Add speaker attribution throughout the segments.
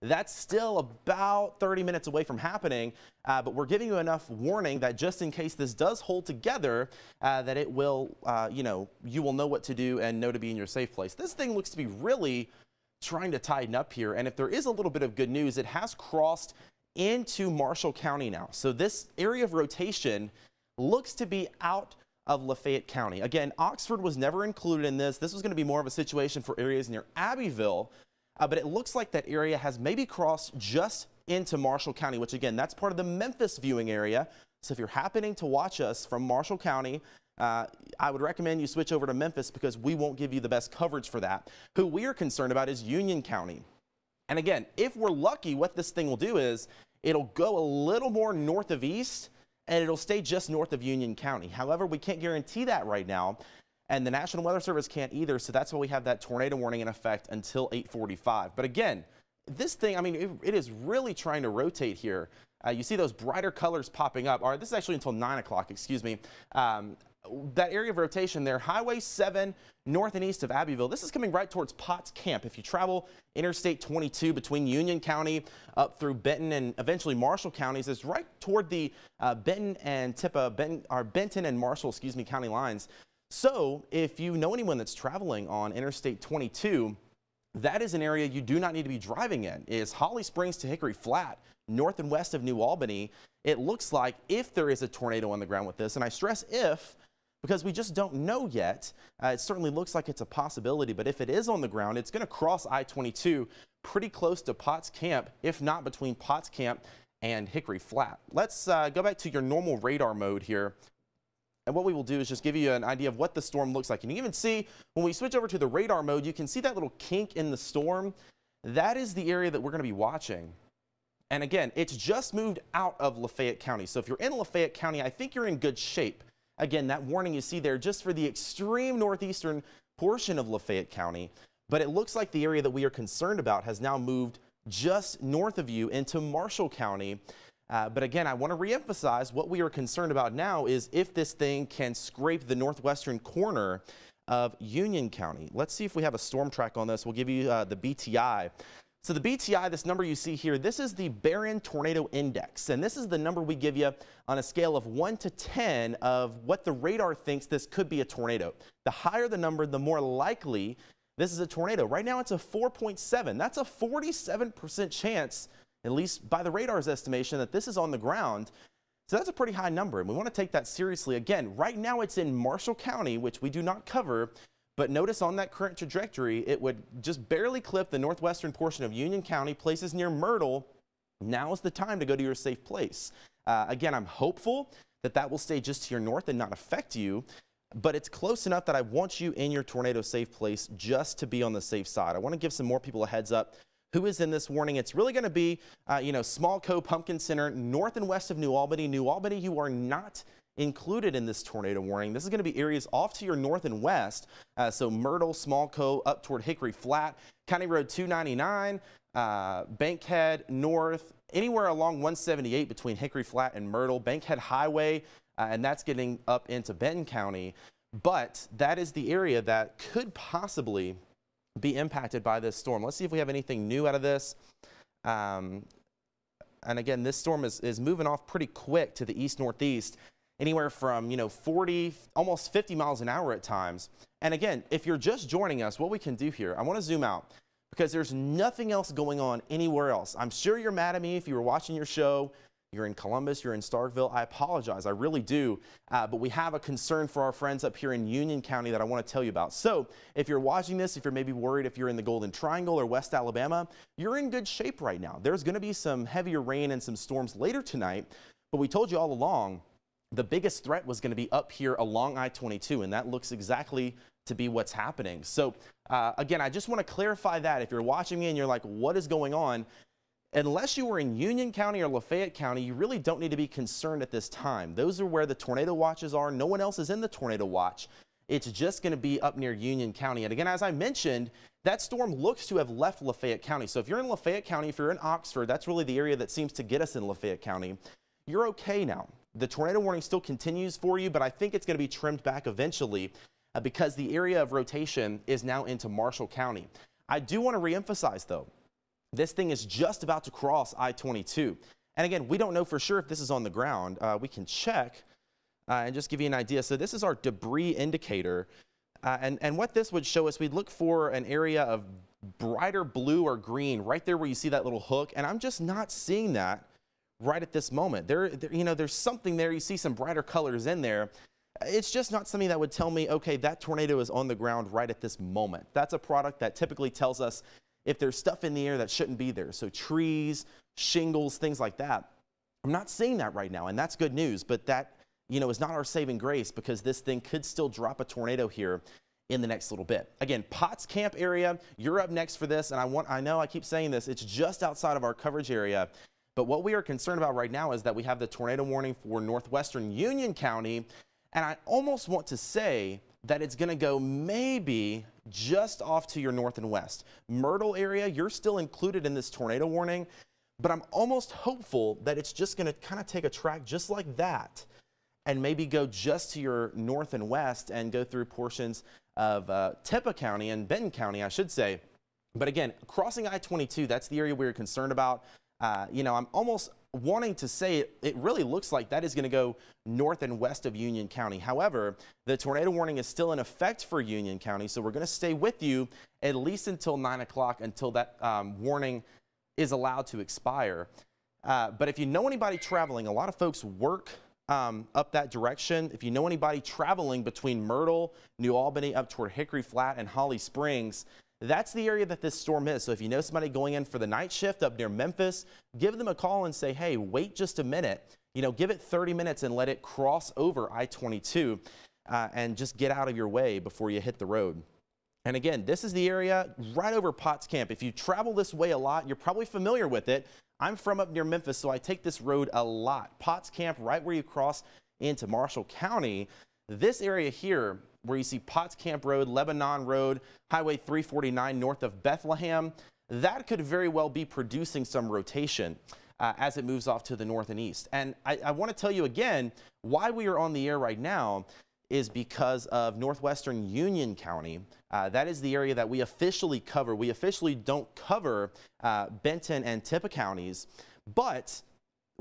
Speaker 1: That's still about 30 minutes away from happening, but we're giving you enough warning that just in case this does hold together, that it will, you will know what to do and know to be in your safe place. This thing looks to be really trying to tighten up here, and if there is a little bit of good news, it has crossed into Marshall County now. So this area of rotation looks to be out of Lafayette County. Again, Oxford was never included in this. This was going to be more of a situation for areas near Abbeville. But it looks like that area has maybe crossed just into Marshall County, which again, that's part of the Memphis viewing area. So if you're happening to watch us from Marshall County, I would recommend you switch over to Memphis because we won't give you the best coverage for that. Who we are concerned about is Union County. And again, if we're lucky, what this thing will do is it'll go a little more north of east and it'll stay just north of Union County. However, we can't guarantee that right now. And the National Weather Service can't either, so that's why we have that tornado warning in effect until 8:45. But again, this thing, I mean, it is really trying to rotate here. You see those brighter colors popping up. All right, this is actually until 9 o'clock, excuse me. That area of rotation there, Highway 7 north and east of Abbeville. This is coming right towards Potts Camp. If you travel Interstate 22 between Union County up through Benton and eventually Marshall counties, it's right toward the Benton and Marshall, county lines. So if you know anyone that's traveling on Interstate 22, that is an area you do not need to be driving in. Is Holly Springs to Hickory Flat, north and west of New Albany. It looks like if there is a tornado on the ground with this, and I stress if, because we just don't know yet, it certainly looks like it's a possibility, but if it is on the ground, it's going to cross I-22 pretty close to Potts Camp, if not between Potts Camp and Hickory Flat. Let's go back to your normal radar mode here. And what we will do is just give you an idea of what the storm looks like. And you can even see when we switch over to the radar mode, you can see that little kink in the storm. That is the area that we're going to be watching. And again, it's just moved out of Lafayette County. So if you're in Lafayette County, I think you're in good shape. Again, that warning you see there just for the extreme northeastern portion of Lafayette County. But it looks like the area that we are concerned about has now moved just north of you into Marshall County. But again, I want to reemphasize what we are concerned about now is if this thing can scrape the northwestern corner of Union County. Let's see if we have a storm track on this. We'll give you the BTI. So the BTI, this number you see here, this is the Barron Tornado Index. And this is the number we give you on a scale of 1 to 10 of what the radar thinks this could be a tornado. The higher the number, the more likely this is a tornado. Right now it's a 4.7. That's a 47% chance, at least by the radar's estimation, that this is on the ground. So that's a pretty high number, and we want to take that seriously. Again, right now it's in Marshall County, which we do not cover, but notice on that current trajectory, it would just barely clip the northwestern portion of Union County, places near Myrtle. Now is the time to go to your safe place. Again, I'm hopeful that that will stay just to your north and not affect you, but it's close enough that I want you in your tornado safe place just to be on the safe side. I want to give some more people a heads up. Who is in this warning? It's really going to be, Small Cove, Pumpkin Center, north and west of New Albany. New Albany, you are not included in this tornado warning. This is going to be areas off to your north and west. So Myrtle, Small Cove, up toward Hickory Flat, County Road 299, Bankhead North, anywhere along 178 between Hickory Flat and Myrtle, Bankhead Highway, and that's getting up into Benton County. But that is the area that could possibly be impacted by this storm. Let's see if we have anything new out of this. And again, this storm is moving off pretty quick to the east-northeast, anywhere from 40, almost 50 miles an hour at times. And again, if you're just joining us, what we can do here, I want to zoom out because there's nothing else going on anywhere else. I'm sure you're mad at me if you were watching your show. You're in Columbus, you're in Starkville. I apologize, I really do. But we have a concern for our friends up here in Union County that I want to tell you about. So if you're watching this, if you're maybe worried if you're in the Golden Triangle or West Alabama, you're in good shape right now. There's going to be some heavier rain and some storms later tonight, but we told you all along the biggest threat was going to be up here along I-22, and that looks exactly to be what's happening. So again, I just want to clarify that. If you're watching me and you're like, what is going on? Unless you were in Union County or Lafayette County, you really don't need to be concerned at this time. Those are where the tornado watches are. No one else is in the tornado watch. It's just going to be up near Union County. And again, as I mentioned, that storm looks to have left Lafayette County. So if you're in Lafayette County, if you're in Oxford, that's really the area that seems to get us in Lafayette County. You're okay now. The tornado warning still continues for you, but I think it's going to be trimmed back eventually because the area of rotation is now into Marshall County. I do want to reemphasize, though, This thing is just about to cross I-22. And again, we don't know for sure if this is on the ground. We can check and just give you an idea. So this is our debris indicator. And what this would show us, we'd look for an area of brighter blue or green right there where you see that little hook. And I'm just not seeing that right at this moment. There's something there. You see some brighter colors in there. It's just not something that would tell me, okay, that tornado is on the ground right at this moment. That's a product that typically tells us if there's stuff in the air that shouldn't be there. So trees, shingles, things like that. I'm not seeing that right now, and that's good news, but that, is not our saving grace, because this thing could still drop a tornado here in the next little bit. Again, Potts Camp area, you're up next for this, and I know I keep saying this, it's just outside of our coverage area, but what we are concerned about right now is that we have the tornado warning for northwestern Union County, and I almost want to say that it's going to go maybe just off to your north and west. Myrtle area, you're still included in this tornado warning, but I'm almost hopeful that it's just going to kind of take a track just like that and maybe go just to your north and west and go through portions of Tippah County and Benton County, I should say. But again, crossing I-22, that's the area we're concerned about. I'm almost wanting to say it really looks like that is going to go north and west of Union County. However, the tornado warning is still in effect for Union County, so we're going to stay with you at least until 9 o'clock until that warning is allowed to expire. But if you know anybody traveling, a lot of folks work up that direction. If you know anybody traveling between Myrtle, New Albany, up toward Hickory Flat and Holly Springs, that's the area that this storm is. So if you know somebody going in for the night shift up near Memphis, give them a call and say, hey, wait just a minute. Give it 30 minutes and let it cross over I-22 and just get out of your way before you hit the road. And again, this is the area right over Potts Camp. If you travel this way a lot, you're probably familiar with it. I'm from up near Memphis, so I take this road a lot. Potts Camp, right where you cross into Marshall County. This area here, where you see Potts Camp Road, Lebanon Road, Highway 349 north of Bethlehem, that could very well be producing some rotation as it moves off to the north and east. And I want to tell you again, why we are on the air right now is because of northwestern Union County. That is the area that we officially cover. We officially don't cover Benton and Tippah counties, but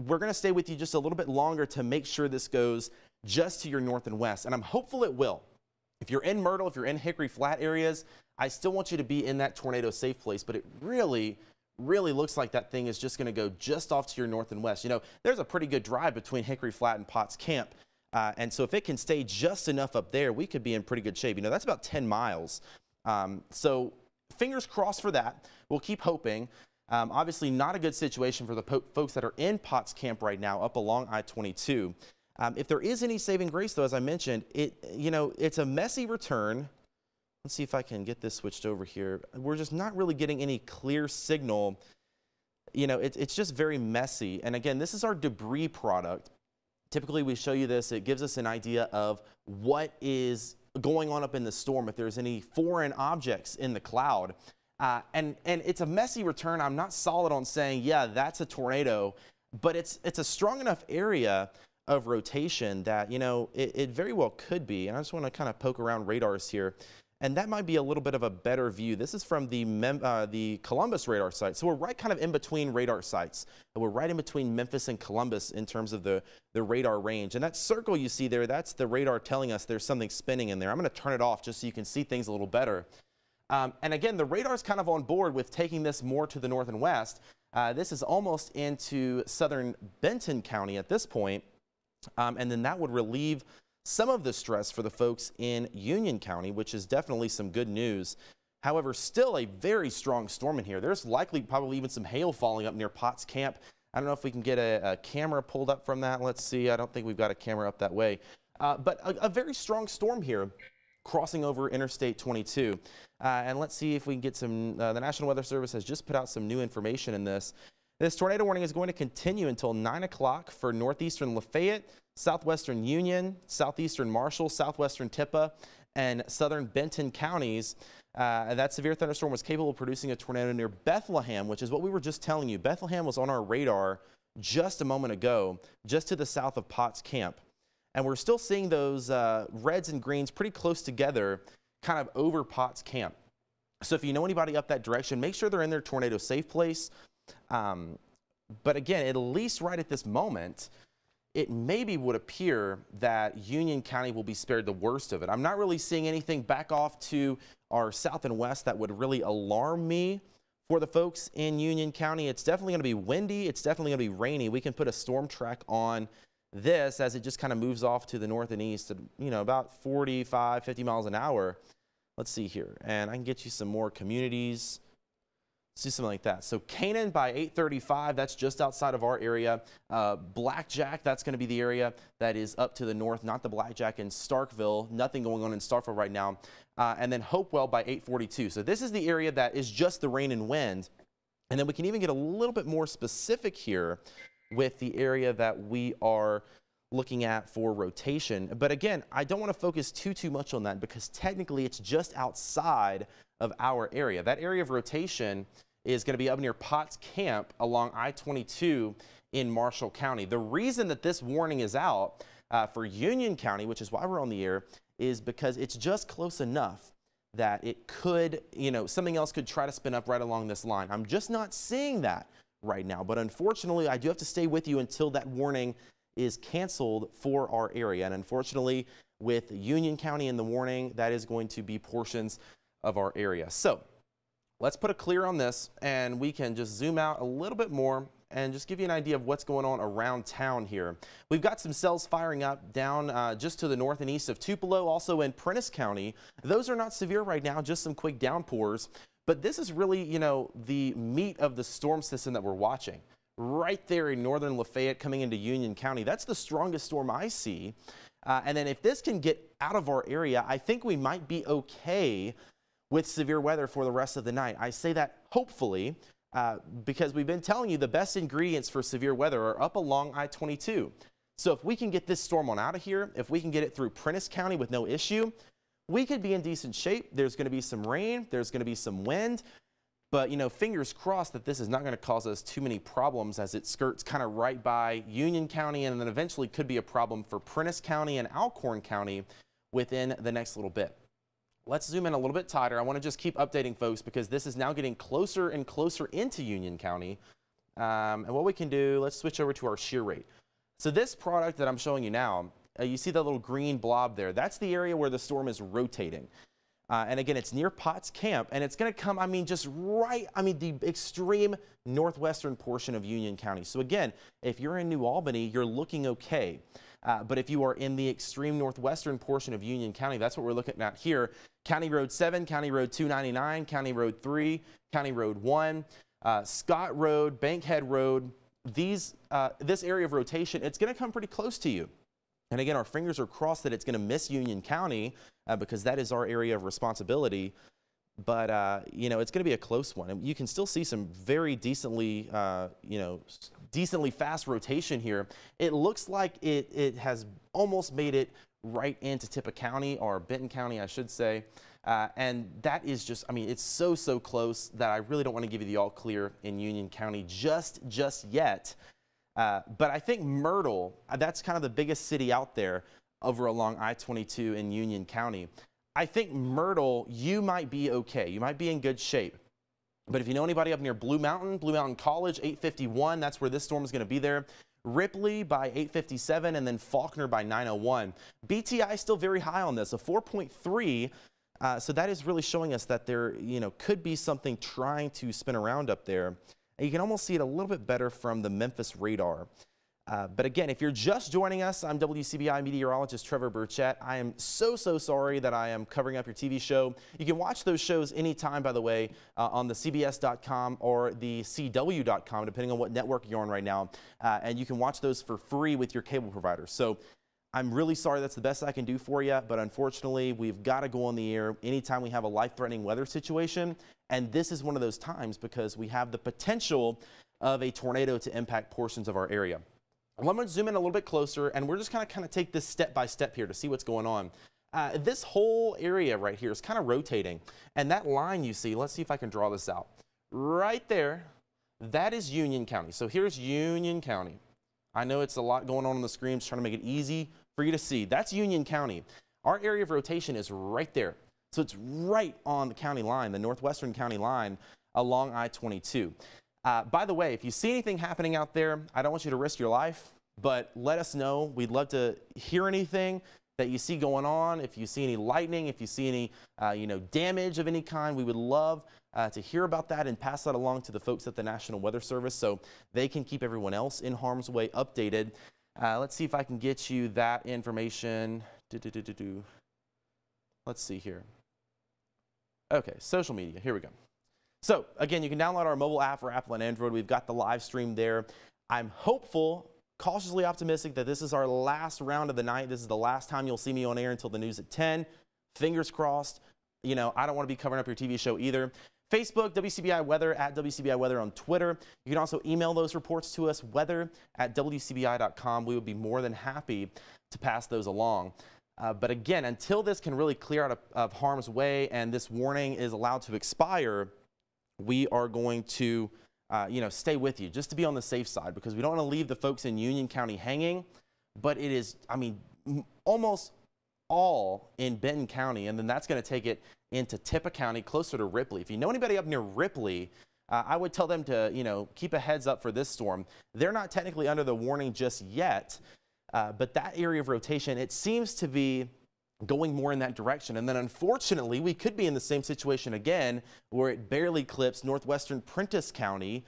Speaker 1: we're going to stay with you just a little bit longer to make sure this goes just to your north and west, and I'm hopeful it will. If you're in Myrtle, if you're in Hickory Flat areas, I still want you to be in that tornado safe place, but it really looks like that thing is just going to go just off to your north and west. There's a pretty good drive between Hickory Flat and Potts Camp, and so if it can stay just enough up there, we could be in pretty good shape. That's about 10 miles. So fingers crossed for that. We'll keep hoping. Obviously not a good situation for the folks that are in Potts Camp right now up along I-22. If there is any saving grace, though, as I mentioned, it's a messy return. Let's see if I can get this switched over here. We're just not really getting any clear signal. It's just very messy. And again, this is our debris product. Typically, we show you this. It gives us an idea of what is going on up in the storm, if there's any foreign objects in the cloud. And it's a messy return. I'm not solid on saying, yeah, that's a tornado, but it's a strong enough area of rotation that, it very well could be. And I just want to kind of poke around radars here. And that might be a little bit of a better view. This is from the Columbus radar site. So we're right kind of in between radar sites. We're right in between Memphis and Columbus in terms of the radar range. And that circle you see there, that's the radar telling us there's something spinning in there. I'm going to turn it off just so you can see things a little better. And again, the radar's kind of on board with taking this more to the north and west. This is almost into southern Benton County at this point. And then that would relieve some of the stress for the folks in Union County, which is definitely some good news. However, still a very strong storm in here. There's likely probably even some hail falling up near Potts Camp. I don't know if we can get a camera pulled up from that. Let's see. I don't think we've got a camera up that way. But a very strong storm here crossing over Interstate 22. And let's see if we can get some, the National Weather Service has just put out some new information in this. This tornado warning is going to continue until 9 o'clock for northeastern Lafayette, southwestern Union, southeastern Marshall, southwestern Tippah, and southern Benton counties. That severe thunderstorm was capable of producing a tornado near Bethlehem, which is what we were just telling you. Bethlehem was on our radar just a moment ago, just to the south of Potts Camp. And we're still seeing those reds and greens pretty close together, kind of over Potts Camp. So if you know anybody up that direction, make sure they're in their tornado safe place. But again, at least right at this moment, it maybe would appear that Union County will be spared the worst of it. I'm not really seeing anything back off to our south and west that would really alarm me for the folks in Union County. It's definitely going to be windy. It's definitely going to be rainy. We can put a storm track on this as it just kind of moves off to the north and east at, you know, about 45, 50 miles an hour. Let's see here. And I can get you some more communities. Let's do something like that. So Canaan by 8:35, that's just outside of our area. Blackjack, that's going to be the area that is up to the north, not the Blackjack in Starkville. Nothing going on in Starkville right now. And then Hopewell by 8:42. So this is the area that is just the rain and wind. And then we can even get a little bit more specific here with the area that we are looking at for rotation. But again, I don't want to focus too much on that because technically it's just outside of our area. That area of rotation is going to be up near Potts Camp along I-22 in Marshall County. The reason that this warning is out for Union County, which is why we're on the air, is because it's just close enough that it could, you know, something else could try to spin up right along this line. I'm just not seeing that right now, but unfortunately I do have to stay with you until that warning is canceled for our area. And unfortunately, with Union County in the warning, that is going to be portions of our area. So let's put a clear on this and we can just zoom out a little bit more and just give you an idea of what's going on around town here. We've got some cells firing up down just to the north and east of Tupelo, also in Prentiss County. Those are not severe right now, just some quick downpours. But this is really, you know, the meat of the storm system that we're watching. Right there in northern Lafayette coming into Union County. That's the strongest storm I see. And then if this can get out of our area, I think we might be okay with severe weather for the rest of the night. I say that hopefully because we've been telling you the best ingredients for severe weather are up along I-22. So if we can get this storm on out of here, if we can get it through Prentiss County with no issue, we could be in decent shape. There's going to be some rain. There's going to be some wind. But, you know, fingers crossed that this is not going to cause us too many problems as it skirts kind of right by Union County and then eventually could be a problem for Prentiss County and Alcorn County within the next little bit. Let's zoom in a little bit tighter. I want to just keep updating folks because this is now getting closer and closer into Union County. And what we can do, let's switch over to our shear rate. So this product that I'm showing you now, you see that little green blob there. That's the area where the storm is rotating. And again, it's near Potts Camp, and it's going to come, I mean, just right, I mean, the extreme northwestern portion of Union County. So again, if you're in New Albany, you're looking okay. But if you are in the extreme northwestern portion of Union County, that's what we're looking at here. County Road 7, County Road 299, County Road 3, County Road 1, Scott Road, Bankhead Road. This area of rotation, it's going to come pretty close to you. And again, our fingers are crossed that it's going to miss Union County because that is our area of responsibility. But, you know, it's going to be a close one. And you can still see some very decently, you know, decently fast rotation here. It looks like it has almost made it right into Tippah County, or Benton County, I should say. And that is just, I mean, it's so close that I really don't want to give you the all clear in Union County just yet. But I think Myrtle, that's kind of the biggest city out there over along I-22 in Union County. I think Myrtle, you might be okay. You might be in good shape. But if you know anybody up near Blue Mountain College, 851, that's where this storm is going to be there. Ripley by 857, and then Faulkner by 901. BTI is still very high on this, a 4.3. So that is really showing us that there, you know, could be something trying to spin around up there. And you can almost see it a little bit better from the Memphis radar. But again, if you're just joining us, I'm WCBI meteorologist Trevor Birchett. I am so sorry that I am covering up your TV show. You can watch those shows anytime, by the way, on the CBS.com or the CW.com, depending on what network you're on right now. And you can watch those for free with your cable provider. So I'm really sorry, that's the best I can do for you, but unfortunately, we've got to go on the air anytime we have a life-threatening weather situation. And this is one of those times because we have the potential of a tornado to impact portions of our area. I'm going to zoom in a little bit closer, and we're just going to kind of take this step by step here to see what's going on. This whole area right here is kind of rotating, and that line you see, let's see if I can draw this out. Right there, that is Union County. So here's Union County. I know it's a lot going on the screen, just trying to make it easy for you to see. That's Union County. Our area of rotation is right there. So it's right on the county line, the northwestern county line along I-22. By the way, if you see anything happening out there, I don't want you to risk your life, but let us know. We'd love to hear anything that you see going on. If you see any lightning, if you see any damage of any kind, we would love to hear about that and pass that along to the folks at the National Weather Service so they can keep everyone else in harm's way updated. Let's see if I can get you that information. Let's see here. Okay, social media, here we go. So again, you can download our mobile app for Apple and Android. We've got the live stream there. I'm hopeful, cautiously optimistic that this is our last round of the night. This is the last time you'll see me on air until the news at 10. Fingers crossed. I don't want to be covering up your TV show either. Facebook, WCBI Weather, at WCBI Weather on Twitter. You can also email those reports to us, weather@wcbi.com. We would be more than happy to pass those along. But again, until this can really clear out of harm's way and this warning is allowed to expire, we are going to stay with you just to be on the safe side, because we don't want to leave the folks in Union County hanging. But it is, almost all in Benton County, and then that's going to take it into Tippah County, closer to Ripley. If you know anybody up near Ripley, I would tell them to keep a heads up for this storm. They're not technically under the warning just yet, but that area of rotation, it seems to be going more in that direction. And then unfortunately, we could be in the same situation again where it barely clips northwestern Prentiss County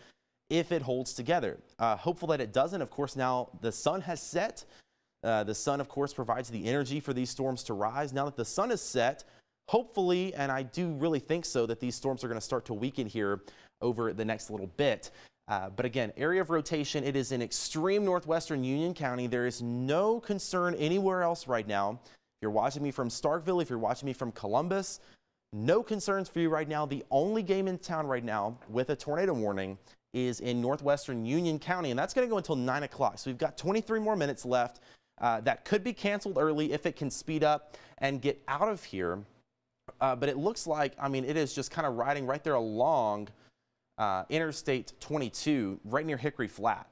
Speaker 1: if it holds together. Hopeful that it doesn't. Of course, now the sun has set. The sun, of course, provides the energy for these storms to rise. Now that the sun is set, hopefully, and I do really think so, that these storms are going to start to weaken here over the next little bit. But again, area of rotation, it is in extreme northwestern Union County. There is no concern anywhere else right now. If you're watching me from Starkville, if you're watching me from Columbus, no concerns for you right now. The only game in town right now with a tornado warning is in northwestern Union County, and that's going to go until 9 o'clock. So we've got 23 more minutes left. That could be canceled early if it can speed up and get out of here. But it looks like, it is just kind of riding right there along Interstate 22, right near Hickory Flat.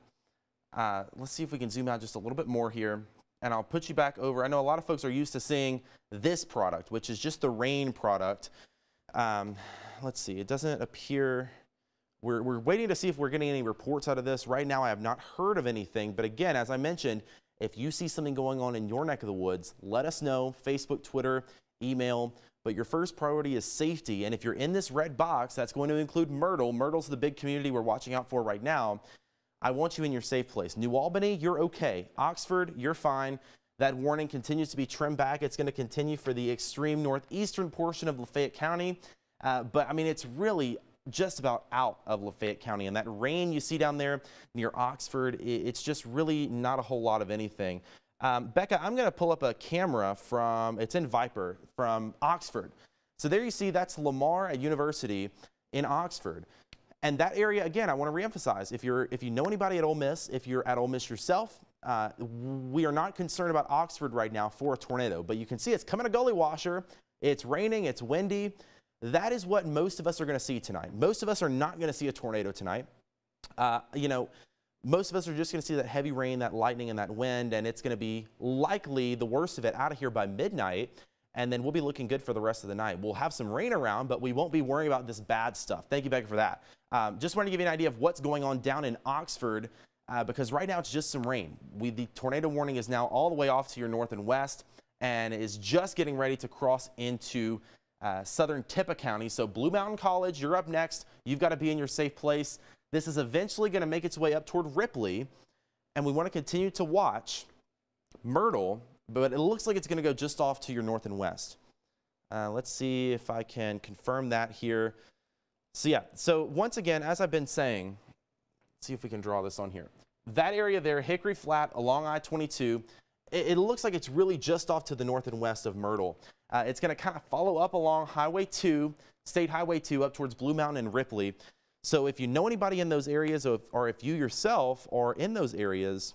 Speaker 1: Let's see if we can zoom out just a little bit more here, and I'll put you back over. I know a lot of folks are used to seeing this product, which is just the rain product. Let's see, it doesn't appear. We're waiting to see if we're getting any reports out of this. Right now, I have not heard of anything. But again, as I mentioned, if you see something going on in your neck of the woods, let us know. Facebook, Twitter, email. But your first priority is safety. And if you're in this red box, that's going to include Myrtle. Myrtle's the big community we're watching out for right now. I want you in your safe place. New Albany, you're okay. Oxford, you're fine. That warning continues to be trimmed back. It's going to continue for the extreme northeastern portion of Lafayette County. But it's really just about out of Lafayette County. And that rain you see down there near Oxford, it's just really not a whole lot of anything. Becca, I'm going to pull up a camera it's in Viper, from Oxford. So there you see, that's Lamar at University in Oxford. And that area, again, I want to reemphasize, if you know anybody at Ole Miss, if you're at Ole Miss yourself, we are not concerned about Oxford right now for a tornado. But you can see it's coming a gully washer. It's raining. It's windy. That is what most of us are going to see tonight. Most of us are not going to see a tornado tonight. Most of us are just going to see that heavy rain, that lightning, and that wind, and it's going to be likely the worst of it out of here by midnight, and then we'll be looking good for the rest of the night. We'll have some rain around, but we won't be worrying about this bad stuff. Thank you, Becca, for that. Just wanted to give you an idea of what's going on down in Oxford, because right now it's just some rain. The tornado warning is now all the way off to your north and west, and is just getting ready to cross into southern Tippah County. So Blue Mountain College, you're up next. You've got to be in your safe place. This is eventually going to make its way up toward Ripley, and we want to continue to watch Myrtle, but it looks like it's going to go just off to your north and west. Let's see if I can confirm that here. So yeah, so once again, as I've been saying, let's see if we can draw this on here. That area there, Hickory Flat along I-22, it looks like it's really just off to the north and west of Myrtle. It's going to kind of follow up along Highway 2, State Highway 2, up towards Blue Mountain and Ripley. So if you know anybody in those areas, or if you yourself are in those areas,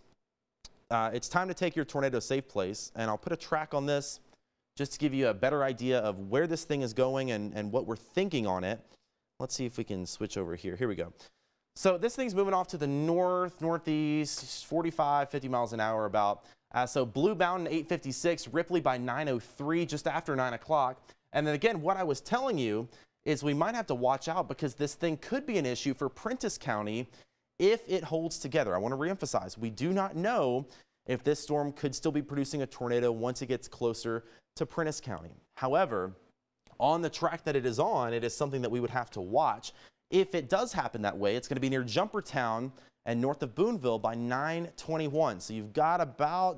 Speaker 1: it's time to take your tornado safe place. And I'll put a track on this just to give you a better idea of where this thing is going and what we're thinking on it. Let's see if we can switch over here. Here we go. So this thing's moving off to the north, northeast, 45, 50 miles an hour about. So Blue Mountain 8:56, Ripley by 9:03, just after 9 o'clock. And then again, what I was telling you is we might have to watch out because this thing could be an issue for Prentiss County if it holds together. I want to reemphasize, we do not know if this storm could still be producing a tornado once it gets closer to Prentiss County. However, on the track that it is on, it is something that we would have to watch. If it does happen that way, it's going to be near Jumpertown and north of Boonville by 9:21. So you've got about,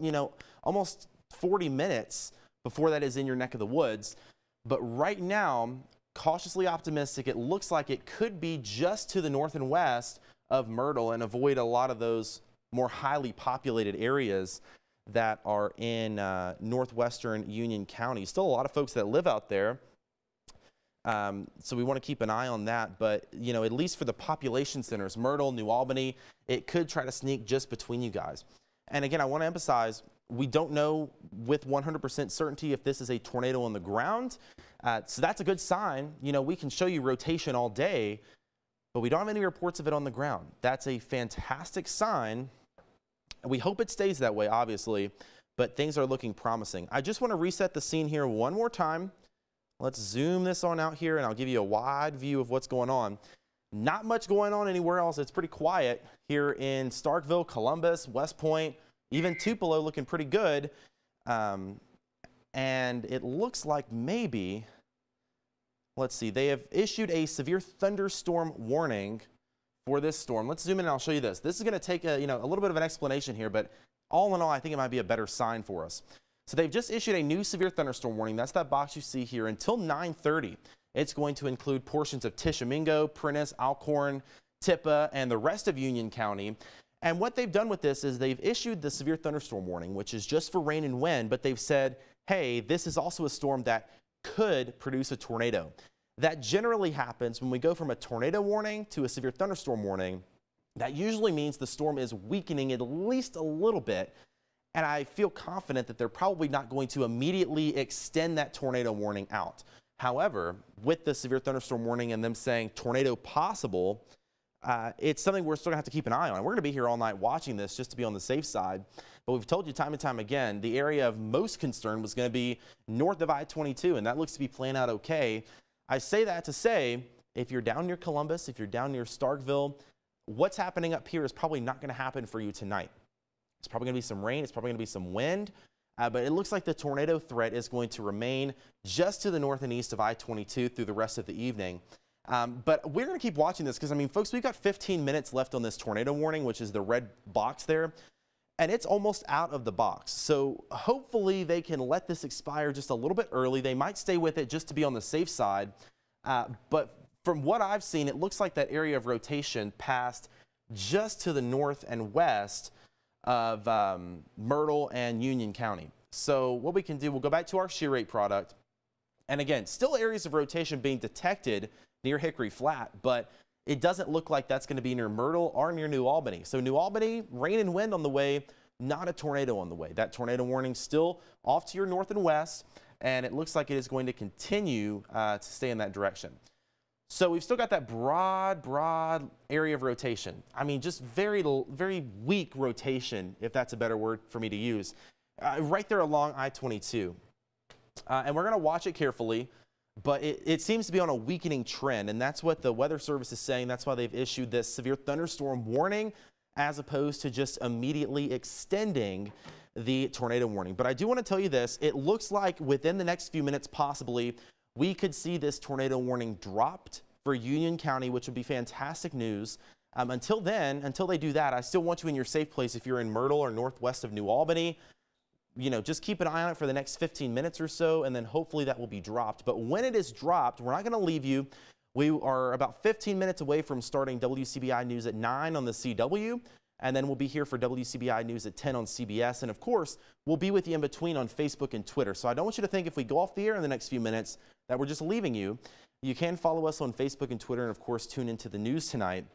Speaker 1: almost 40 minutes before that is in your neck of the woods. But right now, cautiously optimistic, it looks like it could be just to the north and west of Myrtle and avoid a lot of those more highly populated areas that are in northwestern Union County. Still a lot of folks that live out there. So we want to keep an eye on that. But, at least for the population centers, Myrtle, New Albany, it could try to sneak just between you guys. And again, I want to emphasize, we don't know with 100% certainty if this is a tornado on the ground. So that's a good sign. We can show you rotation all day, but we don't have any reports of it on the ground. That's a fantastic sign. We hope it stays that way, obviously, but things are looking promising. I just want to reset the scene here one more time. Let's zoom this on out here, and I'll give you a wide view of what's going on. Not much going on anywhere else. It's pretty quiet here in Starkville, Columbus, West Point, even Tupelo looking pretty good. And it looks like maybe, let's see, they have issued a severe thunderstorm warning for this storm. Let's zoom in and I'll show you this. This is going to take a little bit of an explanation here, but all in all, I think it might be a better sign for us. So they've just issued a new severe thunderstorm warning. That's that box you see here until 9:30. It's going to include portions of Tishomingo, Prentiss, Alcorn, Tippah, and the rest of Union County. And what they've done with this is they've issued the severe thunderstorm warning, which is just for rain and wind, but they've said, hey, this is also a storm that could produce a tornado. That generally happens when we go from a tornado warning to a severe thunderstorm warning. That usually means the storm is weakening at least a little bit. And I feel confident that they're probably not going to immediately extend that tornado warning out. However, with the severe thunderstorm warning and them saying tornado possible, it's something we're still going to have to keep an eye on. We're going to be here all night watching this just to be on the safe side. But we've told you time and time again, the area of most concern was going to be north of I-22, and that looks to be playing out okay. I say that to say, if you're down near Columbus, if you're down near Starkville, what's happening up here is probably not going to happen for you tonight. It's probably going to be some rain. It's probably going to be some wind. But it looks like the tornado threat is going to remain just to the north and east of I-22 through the rest of the evening. But we're going to keep watching this because, folks, we've got 15 minutes left on this tornado warning, which is the red box there. And it's almost out of the box. So hopefully they can let this expire just a little bit early. They might stay with it just to be on the safe side. But from what I've seen, it looks like that area of rotation passed just to the north and west of Myrtle and Union County. So what we can do, we'll go back to our shear rate product. And again, still areas of rotation being detected near Hickory Flat, but it doesn't look like that's going to be near Myrtle or near New Albany. So New Albany, rain and wind on the way, not a tornado on the way. That tornado warning still off to your north and west, and it looks like it is going to continue to stay in that direction. So we've still got that broad area of rotation. Just very weak rotation, if that's a better word for me to use, right there along I-22. And we're going to watch it carefully, but it seems to be on a weakening trend, and that's what the Weather Service is saying. That's why they've issued this severe thunderstorm warning as opposed to just immediately extending the tornado warning. But I do want to tell you this. It looks like within the next few minutes, possibly, we could see this tornado warning dropped for Union County, which would be fantastic news. Until then, until they do that, I still want you in your safe place if you're in Myrtle or northwest of New Albany. Just keep an eye on it for the next 15 minutes or so, and then hopefully that will be dropped. But when it is dropped, we're not going to leave you. We are about 15 minutes away from starting WCBI News at 9 on the CW, and then we'll be here for WCBI News at 10 on CBS. And of course, we'll be with you in between on Facebook and Twitter. So I don't want you to think if we go off the air in the next few minutes that we're just leaving you. You can follow us on Facebook and Twitter, and of course, tune into the news tonight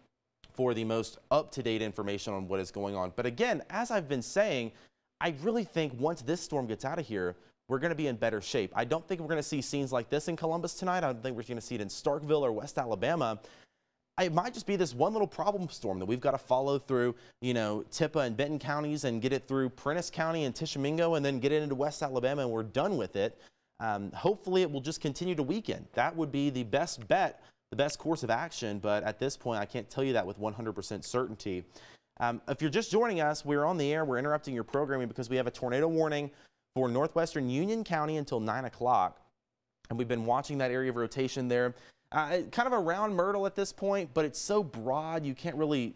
Speaker 1: for the most up-to-date information on what is going on. But again, as I've been saying, I really think once this storm gets out of here, we're going to be in better shape. I don't think we're going to see scenes like this in Columbus tonight. I don't think we're going to see it in Starkville or West Alabama. It might just be this one little problem storm that we've got to follow through, Tippah and Benton counties and get it through Prentiss County and Tishomingo and then get it into West Alabama, and we're done with it. Hopefully it will just continue to weaken. That would be the best bet, the best course of action, but at this point I can't tell you that with 100% certainty. If you're just joining us, we're on the air, we're interrupting your programming because we have a tornado warning for northwestern Union County until 9 o'clock. And we've been watching that area of rotation there. Kind of around Myrtle at this point, but it's so broad you can't really,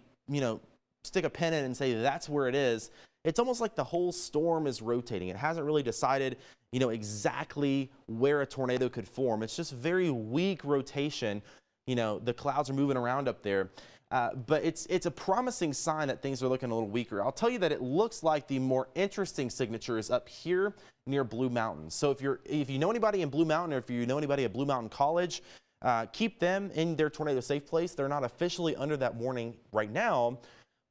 Speaker 1: stick a pin in and say that's where it is. It's almost like the whole storm is rotating. It hasn't really decided, exactly where a tornado could form. It's just very weak rotation. The clouds are moving around up there. But it's a promising sign that things are looking a little weaker. I'll tell you that it looks like the more interesting signature is up here near Blue Mountain. So if you know anybody in Blue Mountain, or if you know anybody at Blue Mountain College, keep them in their tornado safe place. They're not officially under that warning right now,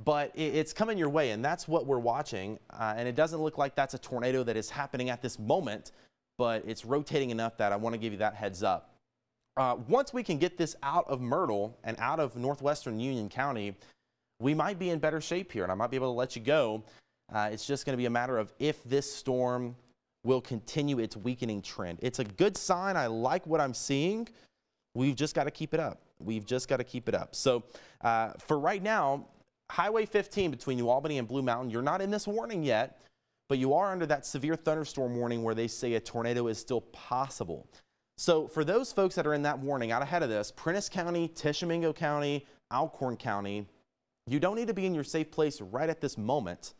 Speaker 1: but it's coming your way, and that's what we're watching. And it doesn't look like that's a tornado that is happening at this moment, but it's rotating enough that I want to give you that heads up. Once we can get this out of Myrtle and out of northwestern Union County, we might be in better shape here, and I might be able to let you go. It's just going to be a matter of if this storm will continue its weakening trend. It's a good sign. I like what I'm seeing. We've just got to keep it up. We've just got to keep it up. So for right now, Highway 15 between New Albany and Blue Mountain, you're not in this warning yet, but you are under that severe thunderstorm warning where they say a tornado is still possible. So for those folks that are in that warning out ahead of this, Prentiss County, Tishomingo County, Alcorn County, you don't need to be in your safe place right at this moment.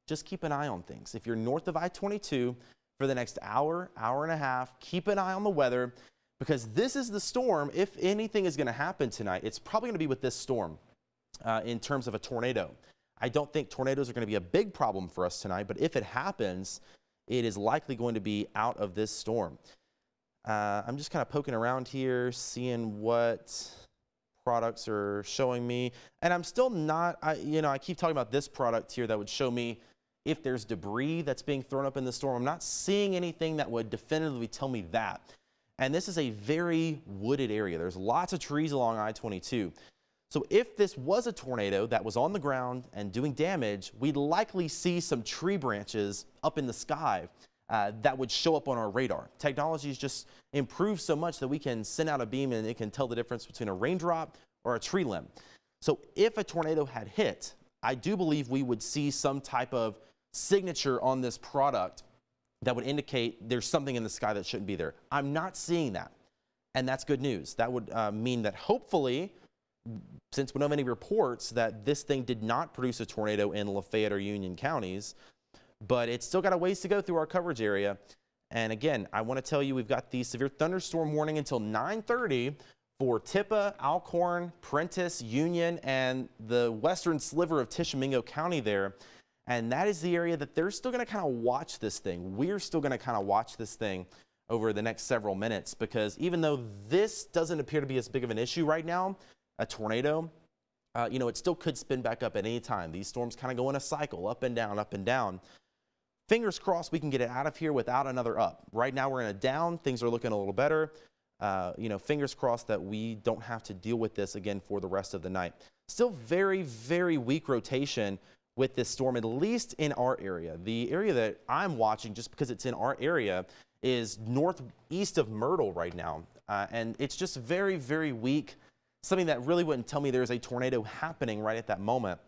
Speaker 1: Just keep an eye on things. If you're north of I-22 for the next hour, hour and a half, keep an eye on the weather, because this is the storm. If anything is going to happen tonight, it's probably going to be with this storm in terms of a tornado. I don't think tornadoes are going to be a big problem for us tonight, but if it happens, it is likely going to be out of this storm. I'm just kind of poking around here, seeing what products are showing me. And I'm still not, I keep talking about this product here that would show me if there's debris that's being thrown up in the storm. I'm not seeing anything that would definitively tell me that. And this is a very wooded area. There's lots of trees along I-22. So if this was a tornado that was on the ground and doing damage, we'd likely see some tree branches up in the sky that would show up on our radar. Technology's just improved so much that we can send out a beam and it can tell the difference between a raindrop or a tree limb. So if a tornado had hit, I do believe we would see some type of signature on this product that would indicate there's something in the sky that shouldn't be there. I'm not seeing that, and that's good news. That would mean that hopefully, since we don't have any reports that this thing did not produce a tornado in Lafayette or Union counties, but it's still got a ways to go through our coverage area. And again, I want to tell you we've got the severe thunderstorm warning until 9:30 for Tippah, Alcorn, Prentiss, Union, and the western sliver of Tishomingo County there. And that is the area that they're still going to kind of watch this thing. We're still going to kind of watch this thing over the next several minutes, because even though this doesn't appear to be as big of an issue right now, a tornado, it still could spin back up at any time. These storms kind of go in a cycle, up and down, up and down. Fingers crossed we can get it out of here without another up. Right now we're in a down. Things are looking a little better. Fingers crossed that we don't have to deal with this again for the rest of the night. Still very, very weak rotation with this storm, at least in our area. The area that I'm watching, just because it's in our area, is northeast of Myrtle right now. And it's just very, very weak. Something that really wouldn't tell me there's a tornado happening right at that moment.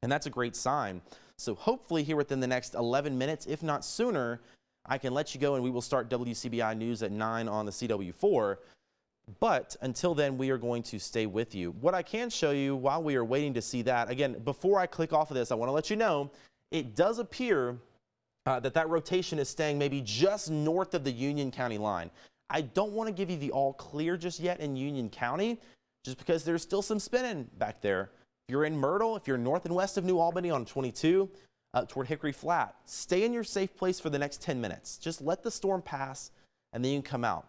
Speaker 1: And that's a great sign. So hopefully here within the next 11 minutes, if not sooner, I can let you go and we will start WCBI News at 9 on the CW4. But until then, we are going to stay with you. What I can show you while we are waiting to see that, again, before I click off of this, I want to let you know it does appear that rotation is staying maybe just north of the Union County line. I don't want to give you the all clear just yet in Union County, just because there's still some spinning back there. If you're in Myrtle, if you're north and west of New Albany on 22, toward Hickory Flat, stay in your safe place for the next 10 minutes. Just let the storm pass and then you can come out.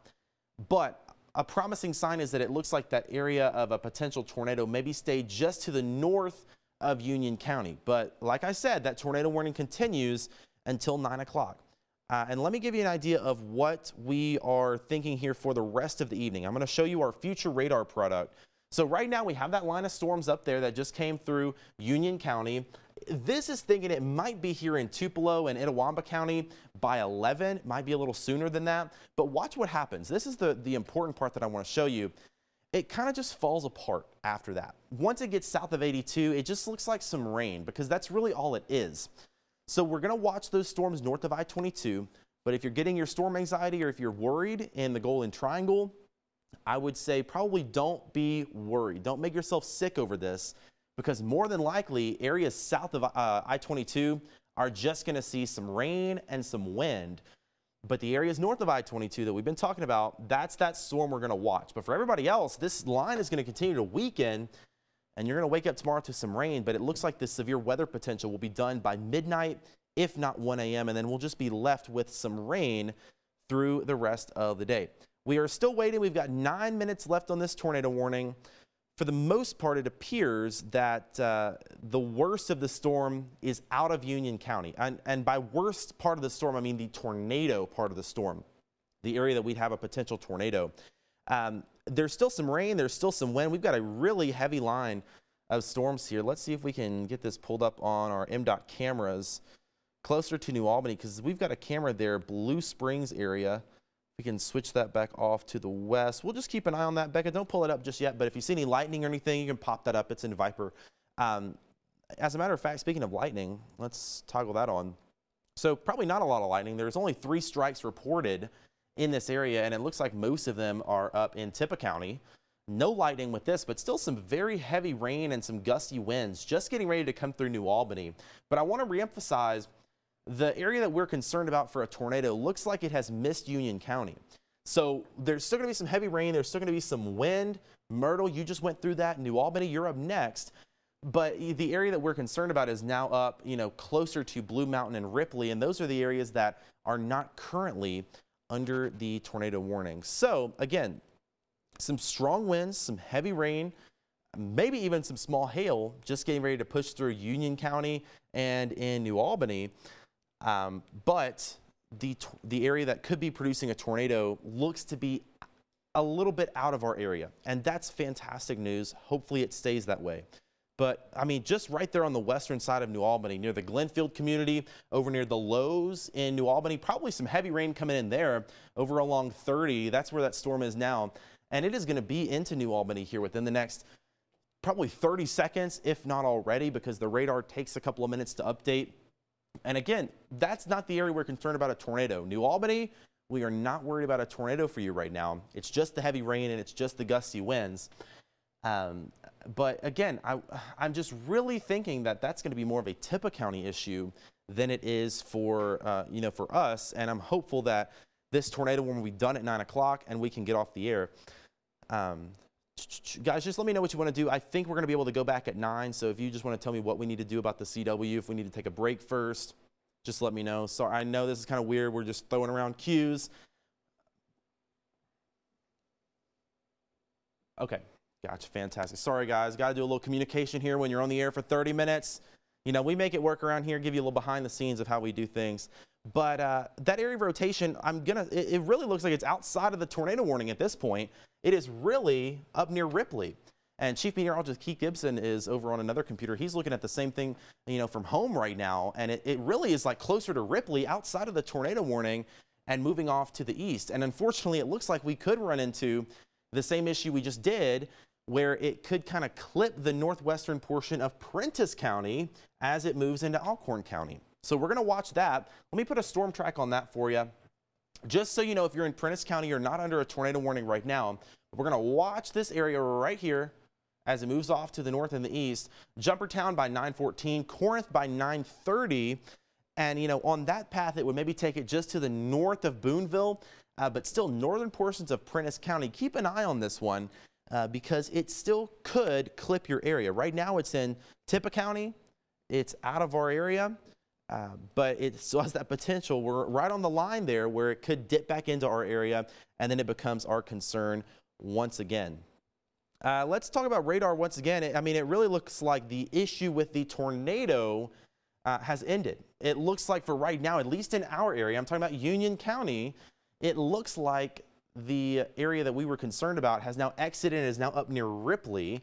Speaker 1: But a promising sign is that it looks like that area of a potential tornado maybe stayed just to the north of Union County. But like I said, that tornado warning continues until 9 o'clock. And let me give you an idea of what we are thinking here for the rest of the evening. I'm going to show you our future radar product. So right now we have that line of storms up there that just came through Union County. This is thinking it might be here in Tupelo and Itawamba County by 11. It might be a little sooner than that, but watch what happens. This is the important part that I want to show you. It kind of just falls apart after that. Once it gets south of 82, it just looks like some rain because that's really all it is. So we're going to watch those storms north of I-22, but if you're getting your storm anxiety or if you're worried in the Golden Triangle, I would say probably don't be worried. Don't make yourself sick over this because more than likely areas south of I-22 are just going to see some rain and some wind. But the areas north of I-22 that we've been talking about, that's that storm we're going to watch. But for everybody else, this line is going to continue to weaken, and you're going to wake up tomorrow to some rain. But it looks like the severe weather potential will be done by midnight, if not 1 a.m., and then we'll just be left with some rain through the rest of the day. We are still waiting. We've got 9 minutes left on this tornado warning. For the most part, it appears that the worst of the storm is out of Union County. And by worst part of the storm, I mean the tornado part of the storm, the area that we'd have a potential tornado. There's still some rain. There's still some wind. We've got a really heavy line of storms here. Let's see if we can get this pulled up on our MDOT cameras closer to New Albany because we've got a camera there, Blue Springs area. We can switch that back off to the west. We'll just keep an eye on that. Becca, don't pull it up just yet, but if you see any lightning or anything, you can pop that up. It's in Viper. As a matter of fact, speaking of lightning, let's toggle that on. So probably not a lot of lightning. There's only 3 strikes reported in this area, and it looks like most of them are up in Tippah County. No lightning with this, but still some very heavy rain and some gusty winds just getting ready to come through New Albany. But I want to reemphasize the area that we're concerned about for a tornado looks like it has missed Union County. So there's still going to be some heavy rain. There's still going to be some wind. Myrtle, you just went through that. New Albany, you're up next. But the area that we're concerned about is now up, closer to Blue Mountain and Ripley. And those are the areas that are not currently under the tornado warning. So again, some strong winds, some heavy rain, maybe even some small hail just getting ready to push through Union County and in New Albany. But the area that could be producing a tornado looks to be a little bit out of our area. And that's fantastic news. Hopefully it stays that way. But I mean, just right there on the western side of New Albany, near the Glenfield community, over near the Lowe's in New Albany, probably some heavy rain coming in there over along 30. That's where that storm is now. And it is going to be into New Albany here within the next probably 30 seconds, if not already, because the radar takes a couple of minutes to update. And again, that's not the area we're concerned about a tornado. New Albany, we are not worried about a tornado for you right now. It's just the heavy rain and it's just the gusty winds. But again, I'm just really thinking that that's going to be more of a Tippah County issue than it is for, for us. And I'm hopeful that this tornado will be done at 9 o'clock and we can get off the air. Guys, just let me know what you want to do. I think we're going to be able to go back at 9. So if you just want to tell me what we need to do about the CW, if we need to take a break first, just let me know. Sorry, I know this is kind of weird. We're just throwing around cues. Okay, gotcha. Fantastic. Sorry, guys. Got to do a little communication here when you're on the air for 30 minutes. We make it work around here, give you a little behind the scenes of how we do things. But that area of rotation, it really looks like it's outside of the tornado warning at this point. It is really up near Ripley. And Chief Meteorologist Keith Gibson is over on another computer. He's looking at the same thing, from home right now. And it really is like closer to Ripley, outside of the tornado warning and moving off to the east. And unfortunately, it looks like we could run into the same issue we just did, where it could kind of clip the northwestern portion of Prentiss County as it moves into Alcorn County. So we're going to watch that. Let me put a storm track on that for you. Just so you know, if you're in Prentiss County, you're not under a tornado warning right now. We're going to watch this area right here as it moves off to the north and the east. Jumpertown by 9:14, Corinth by 9:30. And, on that path, it would maybe take it just to the north of Boonville, but still northern portions of Prentiss County. Keep an eye on this one because it still could clip your area. Right now, it's in Tippah County. It's out of our area. But it still has that potential. We're right on the line there where it could dip back into our area, and then it becomes our concern once again. Let's talk about radar once again. It really looks like the issue with the tornado has ended. It looks like for right now, at least in our area, I'm talking about Union County, it looks like the area that we were concerned about has now exited and is now up near Ripley,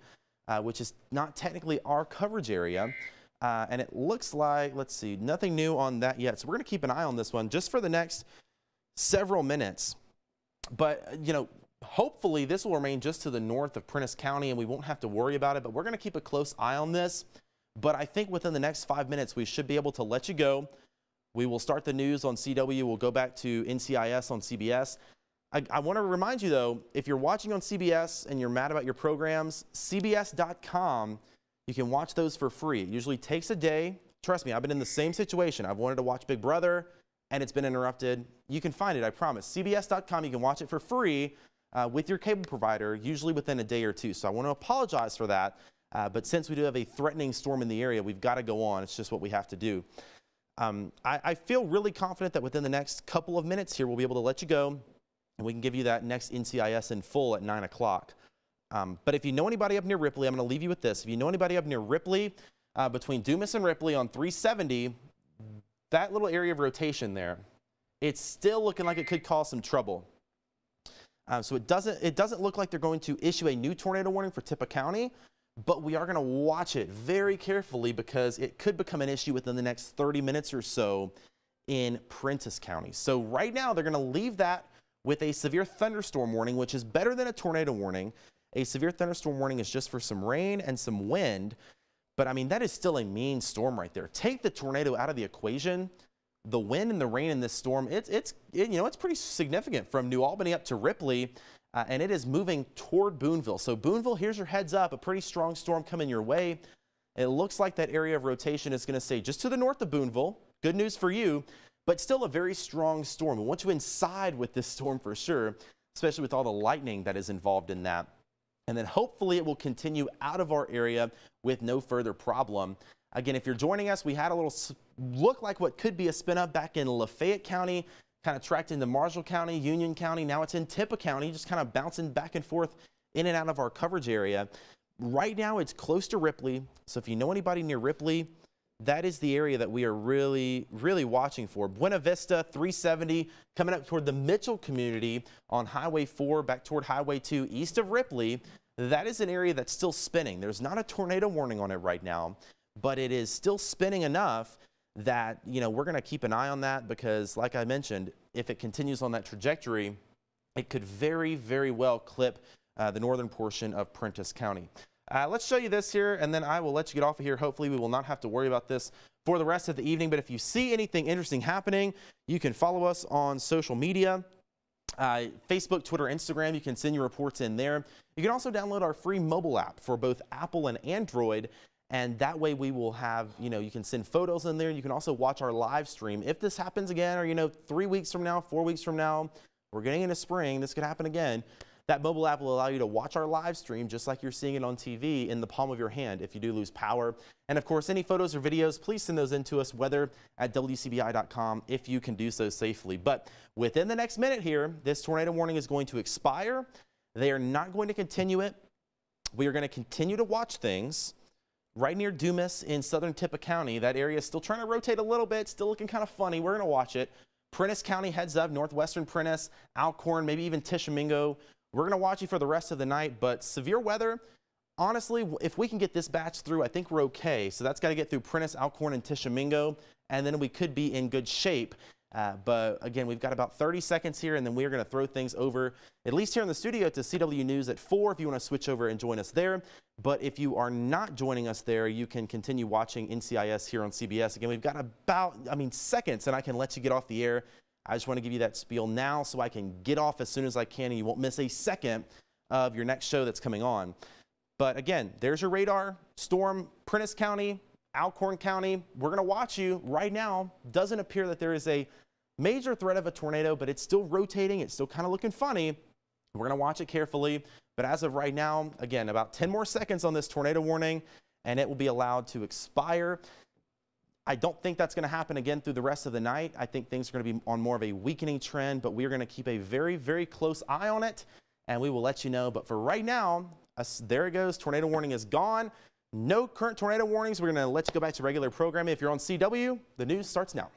Speaker 1: which is not technically our coverage area. And it looks like, let's see, nothing new on that yet. So we're going to keep an eye on this one just for the next several minutes. But, you know, hopefully this will remain just to the north of Prentiss County and we won't have to worry about it. But we're going to keep a close eye on this. But I think within the next 5 minutes, we should be able to let you go. We will start the news on CW. We'll go back to NCIS on CBS. I want to remind you, though, if you're watching on CBS and you're mad about your programs, CBS.com, you can watch those for free. It usually takes a day. Trust me, I've been in the same situation. I've wanted to watch Big Brother, and it's been interrupted. You can find it, I promise. CBS.com, you can watch it for free with your cable provider, usually within a day or two. So I want to apologize for that. But since we do have a threatening storm in the area, we've got to go on. It's just what we have to do. I feel really confident that within the next couple of minutes here, we'll be able to let you go, and we can give you that next NCIS in full at 9 o'clock. But if you know anybody up near Ripley, I'm going to leave you with this. If you know anybody up near Ripley, between Dumas and Ripley on 370, that little area of rotation there, it's still looking like it could cause some trouble. So it doesn't look like they're going to issue a new tornado warning for Tippah County, but we are going to watch it very carefully because it could become an issue within the next 30 minutes or so in Prentiss County. So right now they're going to leave that with a severe thunderstorm warning, which is better than a tornado warning. A severe thunderstorm warning is just for some rain and some wind, but I mean, that is still a mean storm right there. Take the tornado out of the equation. The wind and the rain in this storm, it's pretty significant from New Albany up to Ripley. And it is moving toward Boonville. So Boonville, here's your heads up, a pretty strong storm coming your way. It looks like that area of rotation is going to stay just to the north of Boonville. Good news for you, but still a very strong storm. We want you inside with this storm for sure, especially with all the lightning that is involved in that. And then hopefully it will continue out of our area with no further problem. Again, if you're joining us, we had a little look like what could be a spin up back in Lafayette County, kind of tracked into Marshall County, Union County. Now it's in Tippah County, just kind of bouncing back and forth in and out of our coverage area. Right now it's close to Ripley. So if you know anybody near Ripley, that is the area that we are really, really watching for. Buena Vista, 370, coming up toward the Mitchell community on Highway 4, back toward Highway 2, east of Ripley. That is an area that's still spinning. There's not a tornado warning on it right now, but it is still spinning enough that, you know, we're going to keep an eye on that because, like I mentioned, if it continues on that trajectory, it could very, very well clip the northern portion of Prentiss County. Let's show you this here, and then I will let you get off of here. Hopefully, we will not have to worry about this for the rest of the evening. But if you see anything interesting happening, you can follow us on social media, Facebook, Twitter, Instagram. You can send your reports in there. You can also download our free mobile app for both Apple and Android. And that way we will have, you can send photos in there. You can also watch our live stream. If this happens again, or, 3 weeks from now, 4 weeks from now, we're getting into spring, this could happen again. That mobile app will allow you to watch our live stream just like you're seeing it on TV in the palm of your hand if you do lose power. And of course, any photos or videos, please send those in to us, whether at WCBI.com, if you can do so safely. But within the next minute here, this tornado warning is going to expire. They are not going to continue it. We are going to continue to watch things. Right near Dumas in southern Tippah County, that area is still trying to rotate a little bit, still looking kind of funny. We're going to watch it. Prentiss County heads up, northwestern Prentiss, Alcorn, maybe even Tishomingo. We're going to watch you for the rest of the night, but severe weather, honestly, if we can get this batch through, I think we're okay. So that's got to get through Prentiss, Alcorn, and Tishomingo, and then we could be in good shape. But again, we've got about 30 seconds here, and then we're going to throw things over, at least here in the studio, to CW News at 4 if you want to switch over and join us there. But if you are not joining us there, you can continue watching NCIS here on CBS. Again, we've got about, seconds, and I can let you get off the air. I just want to give you that spiel now so I can get off as soon as I can, and you won't miss a second of your next show that's coming on. But again, there's your radar. Storm, Prentiss County, Alcorn County. We're going to watch you right now. Doesn't appear that there is a major threat of a tornado, but it's still rotating. It's still kind of looking funny. We're going to watch it carefully. But as of right now, again, about 10 more seconds on this tornado warning, and it will be allowed to expire. I don't think that's going to happen again through the rest of the night. I think things are going to be on more of a weakening trend, but we're going to keep a very, very close eye on it, and we will let you know. But for right now, there it goes. Tornado warning is gone. No current tornado warnings. We're going to let you go back to regular programming. If you're on CW, the news starts now.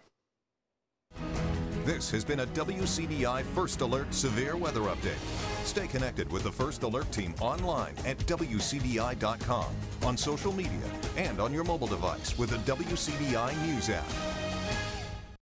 Speaker 2: This has been a WCBI First Alert Severe Weather Update. Stay connected with the First Alert team online at WCBI.com, on social media, and on your mobile device with the WCBI News app.